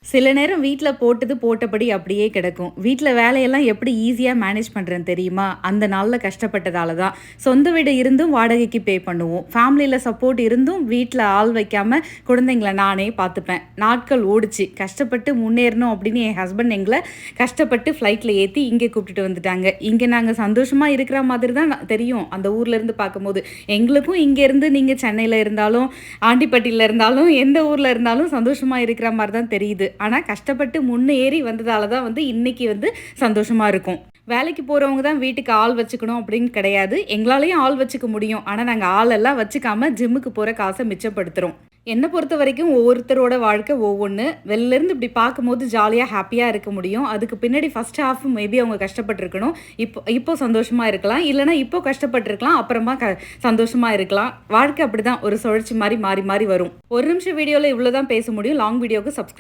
சில நேரம் வீட்ல போட்டது போட்டபடி அப்படியே கிடக்கும். வீட்ல வேலையெல்லாம் எப்படி ஈஸியா மேனேஜ் பண்றேன் தெரியுமா? அந்த நாள்ல கஷ்டப்பட்டதால தான். சொந்த வீடு இருந்தும் வாடகைக்கு பே பண்ணுவோம். ஃபேமிலில சப்போர்ட் இருந்தும் வீட்ல ஆள் வைக்காம குழந்தைங்கள நானே பார்த்துப்பேன். நாட்கள் ஓடுச்சு. கஷ்டப்பட்டு முன்னேறணும் அப்படின்னு என் ஹஸ்பண்ட் எங்கள கஷ்டப்பட்டு ஃப்ளைட்ல ஏத்தி இங்க கூப்பிட்டுட்டு வந்துட்டாங்க. இங்க நாங்க சந்தோஷமா இருக்கிற மாதிரி தான் தெரியும். அந்த ஊர்ல இருந்து பார்க்கும்போது. எங்களுக்கும் இங்க இருந்து நீங்க சென்னையில இருந்தாலும், ஆண்டிப்பட்டியில இருந்தாலும், எந்த ஊர்ல இருந்தாலும் சந்தோஷமா இருக்கிற மாரி தான் தெரியுது. ஆனா கஷ்டப்பட்டு முன்னேறி வந்ததால தான் இன்னைக்கு சந்தோஷமா இருக்கும். வேலைக்கு போறவங்க தான் வீட்டுக்கு ஆள் வச்சுக்கணும் அப்படின்னு கிடையாது. எங்களாலயும் ஆள் வச்சுக்க முடியும். ஆனா நாங்க ஆளெல்லாம் வச்சுக்காம ஜிம்முக்கு போற காச மிச்சப்படுத்துறோம். என்ன பொறுத்தவரைக்கும் ஒவ்வொருத்தரோட வாழ்க்கை ஒவ்வொன்னு. வெளிலருந்து இப்படி பார்க்கும்போது ஜாலியா, ஹேப்பியா இருக்க முடியும். அதுக்கு பின்னாடி ஃபர்ஸ்ட் ஹால்ஃப் மேபி அவங்க கஷ்டப்பட்டுருக்கணும். இப்போ சந்தோஷமா இருக்கலாம். இல்லன்னா இப்போ கஷ்டப்பட்டுருக்கலாம். அப்புறமா சந்தோஷமா இருக்கலாம். வாழ்க்கை அப்படிதான் ஒரு சுழற்சி மாரி மாறி மாறி வரும். ஒரு நிமிஷம் வீடியோல இவ்வளோ தான் பேச முடியும். லாங் வீடியோக்கு சப்ஸ்கிரைப்